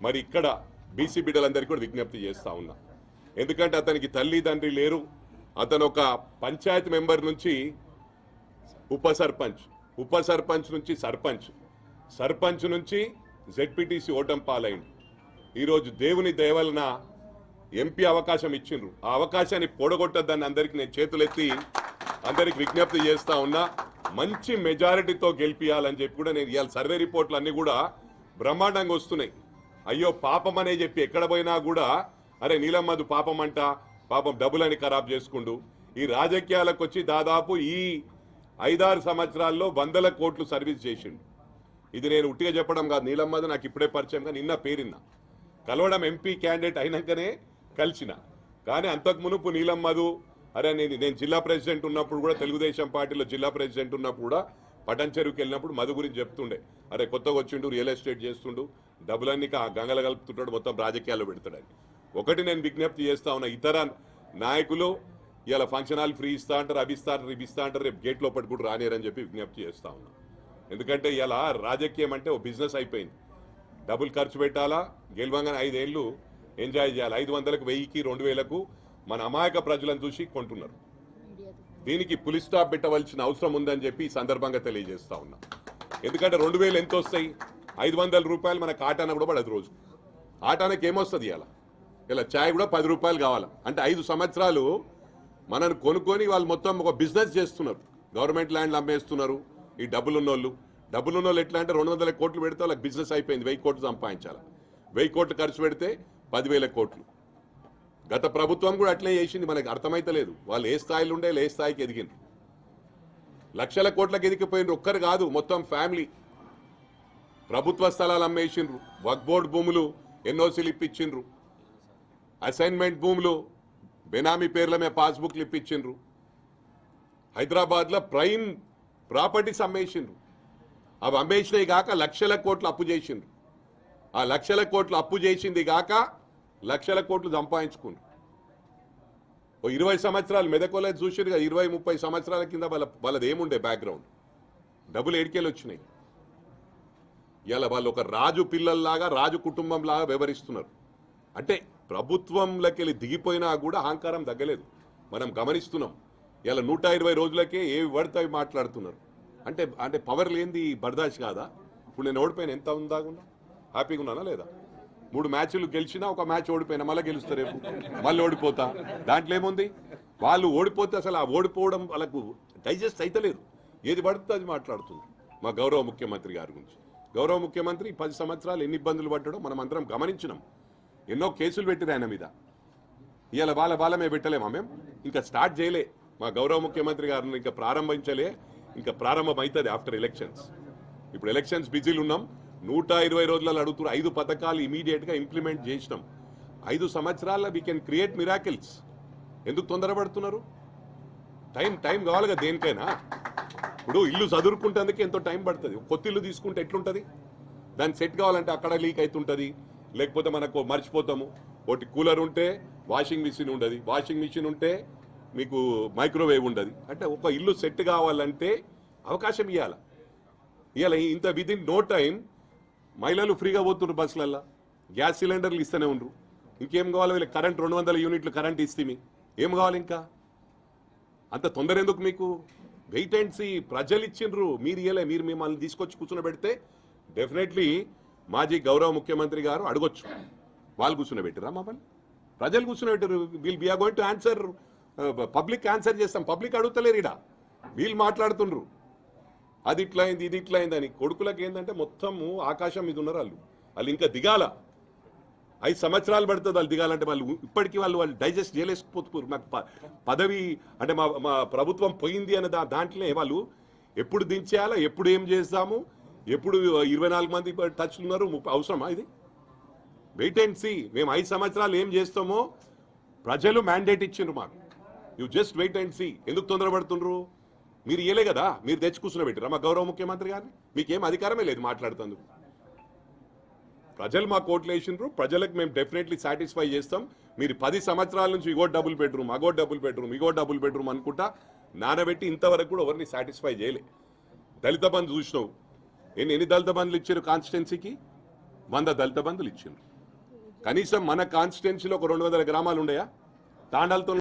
మరి ఇక్కడ బీసీ బిడ్డలందరికీ కూడా విజ్ఞప్తి చేస్తా ఉన్నా. ఎందుకంటే అతనికి తల్లి తండ్రి లేరు. అతను ఒక పంచాయత్ మెంబర్ నుంచి ఉప సర్పంచ్ నుంచి సర్పంచ్ నుంచి జెడ్పీటీసీ ఓటం పాలైంది. ఈరోజు దేవుని దయవలన ఎంపీ అవకాశం ఇచ్చిండ్రు. ఆ అవకాశాన్ని పొడగొట్టద్దని అందరికి నేను చేతులెత్తి అందరికి విజ్ఞప్తి చేస్తా ఉన్నా. మంచి మెజారిటీతో గెలిపియాలని చెప్పి కూడా నేను ఇవాళ సర్వే రిపోర్ట్లు అన్ని కూడా బ్రహ్మాండంగా వస్తున్నాయి. అయ్యో పాపం అనే చెప్పి ఎక్కడ పోయినా కూడా అరే నీలమ్మధు పాపం అంట, పాపం డబ్బులని ఖరాబ్ చేసుకుంటూ ఈ రాజకీయాలకు వచ్చి దాదాపు ఈ 5-6 సంవత్సరాల్లో 100 కోట్లు సర్వీస్ చేసిండు. ఇది నేను ఉట్టిగా చెప్పడం కాదు, నీలమ్మధు నాకు ఇప్పుడే పరిచయంగా నిన్న పేరిన్నా కలవడం ఎంపీ క్యాండిడేట్ అయినాకనే కలిసిన. కానీ అంతకు మునుపు నీలమ్మధు అరే నేను జిల్లా ప్రెసిడెంట్ ఉన్నప్పుడు కూడా తెలుగుదేశం పార్టీలో జిల్లా ప్రెసిడెంట్ ఉన్నప్పుడు కూడా పటన్ చెరువుకి వెళ్ళినప్పుడు మధు గురించి చెప్తుండే, అరే కొత్తగా వచ్చిండు రియల్ ఎస్టేట్ చేస్తుండు డబ్బులన్నీ గంగలు కలుపుతుంటాడు మొత్తం రాజకీయాల్లో పెడతాడని. ఒకటి నేను విజ్ఞప్తి చేస్తా ఉన్నా, ఇతర నాయకులు ఇలా ఫంక్షన్ హాల్ ఫ్రీ ఇస్తా అంటారు, అవి ఇస్తా అంటారు, ఇవి ఇస్తా అంటారు, రేపు గేట్ లోపల కూడా రానియరని చెప్పి విజ్ఞప్తి చేస్తా ఉన్నా. ఎందుకంటే ఇలా రాజకీయం అంటే ఓ బిజినెస్ అయిపోయింది. డబ్బులు ఖర్చు పెట్టాలా, గెలవంగానే 5 ఏళ్ళు ఎంజాయ్ చేయాలి. 500కు 1000కి 2000కు మన అమాయక ప్రజలను చూసి కొంటున్నారు. దీనికి పులి స్టాప్ పెట్టవలసిన అవసరం ఉందని చెప్పి ఈ సందర్భంగా తెలియజేస్తా ఉన్నా. ఎందుకంటే 2000 ఎంత వస్తాయి, 500 రూపాయలు మనకు ఆటాన కూడా పడదు. రోజు ఆటానకి ఏమొస్తుంది ఇలా ఛాయ్ కూడా 10 రూపాయలు కావాలి అంటే 5 సంవత్సరాలు మనల్ని కొనుక్కొని వాళ్ళు మొత్తం ఒక బిజినెస్ చేస్తున్నారు. గవర్నమెంట్ ల్యాండ్లు అమ్మేస్తున్నారు ఈ డబ్బులున్నోళ్ళు ఎట్లా అంటే 200 కోట్లు పెడితే వాళ్ళకి బిజినెస్ అయిపోయింది. 1000 కోట్లు సంపాదించాలి. 1000 కోట్లు ఖర్చు పెడితే 10,000 కోట్లు. గత ప్రభుత్వం కూడా అట్లే చేసింది. మనకు అర్థమైతలేదు వాళ్ళు ఏ స్థాయిలో ఉండే ఏ స్థాయికి ఎదిగిండ్రు. లక్షల కోట్లకు ఎదిగిపోయినరు. ఒక్కరు కాదు, మొత్తం ఫ్యామిలీ. ప్రభుత్వ స్థలాలు అమ్మేసిండ్రు, వక్ఫ్ బోర్డు భూములు ఎన్ఓసీలు ఇప్పించిండ్రు, అసైన్మెంట్ భూములు బెనామీ పేర్ల మీద పాస్బుక్లు ఇప్పించిండ్రు, హైదరాబాద్లో ప్రైమ్ ప్రాపర్టీస్ అమ్మేసిండ్రు. అవి అమ్మేసినవి కాక లక్షల కోట్లు అప్పు చేసిండ్రు. ఆ లక్షల కోట్లు అప్పు చేసింది కాక లక్షల కోట్లు సంపాదించుకుండ్రు. ఓ 20 సంవత్సరాలు మెదకోలేదు చూసిరుగా, 20-30 సంవత్సరాల కింద వాళ్ళది ఏముండే బ్యాక్గ్రౌండ్, డబ్బులు ఏడికెళ్ళి వచ్చినాయి. ఇలా వాళ్ళు ఒక రాజు పిల్లల్లాగా రాజు కుటుంబం లాగా వ్యవహరిస్తున్నారు. అంటే ప్రభుత్వంలోకి వెళ్ళి దిగిపోయినా కూడా అహంకారం తగ్గలేదు, మనం గమనిస్తున్నాం. ఇలా 120 రోజులకే ఏవి పడితే అవి మాట్లాడుతున్నారు. అంటే పవర్ లేనిది బర్దాష్ కాదా? ఇప్పుడు నేను ఓడిపోయిన ఎంత ఉందాగున్నా హ్యాపీగా ఉన్నానా లేదా? 3 మ్యాచ్లు గెలిచినా ఒక మ్యాచ్ ఓడిపోయినా మళ్ళీ గెలుస్తారు, రేపు మళ్ళీ ఓడిపోతా. దాంట్లో ఏముంది? వాళ్ళు ఓడిపోతే అసలు ఆ ఓడిపోవడం వాళ్ళకు డైజెస్ట్ అయితలేదు, ఏది పడితే అది మాట్లాడుతుంది. మా గౌరవ ముఖ్యమంత్రి గారి గురించి. గౌరవ ముఖ్యమంత్రి 10 సంవత్సరాలు ఎన్ని ఇబ్బందులు పడ్డాడో మనం అందరం గమనించినాం. ఎన్నో కేసులు పెట్టిరు ఆయన మీద. ఇవాళ వాళ్ళమే పెట్టలేమా? మేము ఇంకా స్టార్ట్ చేయలే. మా గౌరవ ముఖ్యమంత్రి గారిని ఇంకా ప్రారంభించలే, ఇంకా ప్రారంభం అవుతుంది ఆఫ్టర్ ఎలక్షన్స్. ఇప్పుడు ఎలక్షన్స్ బిజీలు ఉన్నాం. 120 రోజులలో అడుగుతున్నారు. 5 పథకాలు ఇమీడియట్గా ఇంప్లిమెంట్ చేసినాం. 5 సంవత్సరాల్లో వీ కెన్ క్రియేట్ మిరాకిల్స్. ఎందుకు తొందరపడుతున్నారు? టైం కావాలిగా దేనికైనా. ఇప్పుడు ఇల్లు చదువుకుంటేందుకు ఎంతో టైం పడుతుంది. కొత్త ఇల్లు తీసుకుంటే ఎట్లుంటుంది? దాన్ని సెట్ కావాలంటే అక్కడ లీక్ అవుతుంటుంది, లేకపోతే మనకు మర్చిపోతాము. ఒకటి కూలర్ ఉంటే వాషింగ్ మిషన్ ఉండదు, వాషింగ్ మిషన్ ఉంటే మీకు మైక్రోవేవ్ ఉండదు. అంటే ఒక ఇల్లు సెట్ కావాలంటే అవకాశం ఇవ్వాలి. ఇంత విదిన్ నో టైం మహిళలు ఫ్రీగా పోతున్నారు బస్సులల్లో, గ్యాస్ సిలిండర్లు ఇస్తూనే ఉండరు. ఇంకేం కావాలి వీళ్ళకి? కరెంట్ 200 యూనిట్లు కరెంట్ ఇస్తే ఏం కావాలి ఇంకా? అంత తొందర ఎందుకు మీకు? Wait and see. ప్రజలు ఇచ్చిండ్రు, మీరు ఇవ్వలే. మీరు మిమ్మల్ని తీసుకొచ్చి కూర్చునబెడితే డెఫినెట్లీ మాజీ గౌరవ ముఖ్యమంత్రి గారు అడగొచ్చు. వాళ్ళు కూర్చునబెట్టిరా మమ్మల్ని? ప్రజలు కూర్చునబెట్టారు. We are going to answer, public answer చేస్తాం. పబ్లిక్ అడుగుతలేరు, ఇడా వీళ్ళు మాట్లాడుతుండ్రు. అది ఇట్లా అయింది, ఇది ఇట్లా అయింది అని. కొడుకులకు ఏంటంటే మొత్తము ఆకాశం మీద ఉన్నారు వాళ్ళు ఇంకా దిగాల. 5 సంవత్సరాలు పడుతుంది వాళ్ళు దిగాలంటే. వాళ్ళు ఇప్పటికీ వాళ్ళు డైజెస్ట్ చేయలేకపోతున్నారు. మాకు పదవి అంటే మా ప్రభుత్వం పోయింది అనే దాంట్లోనే వాళ్ళు ఎప్పుడు దించేయాలా, ఎప్పుడు ఏం చేస్తాము, ఎప్పుడు 24 మంది టచ్లు ఉన్నారు. అవసరమా ఇది? Wait and see. మేము 5 సంవత్సరాలు ఏం చేస్తామో ప్రజలు మ్యాండేట్ ఇచ్చిండ్రు మాకు. You just wait and see. ఎందుకు తొందరపడుతుండ్రు? మీరు ఇయ్యలే కదా, మీరు తెచ్చి కూర్చునబెట్టిరా మా గౌరవ ముఖ్యమంత్రి గారిని? మీకేం అధికారమే లేదు మాట్లాడుతందుకు. ప్రజలు మా కోట్లు వేసిండ్రు. ప్రజలకు మేము డెఫినెట్లీ సాటిస్ఫై చేస్తాం. మీరు 10 సంవత్సరాల నుంచి ఇగో డబుల్ బెడ్రూమ్, అగో డబుల్ బెడ్రూమ్, ఇగో డబుల్ బెడ్రూమ్ అనుకుంటా నానబెట్టి ఇంతవరకు కూడా ఎవరిని సాటిస్ఫై చేయలే. దళిత బంధు చూసినావు, ఎన్ని దళిత బంధులు ఇచ్చారు కాన్స్టిట్యున్సీకి? 100 దళిత బంధులు ఇచ్చిండ్రు. కనీసం మన కాన్స్టిట్యున్సీలో ఒక 200 గ్రామాలు ఉండయా తాండాలతో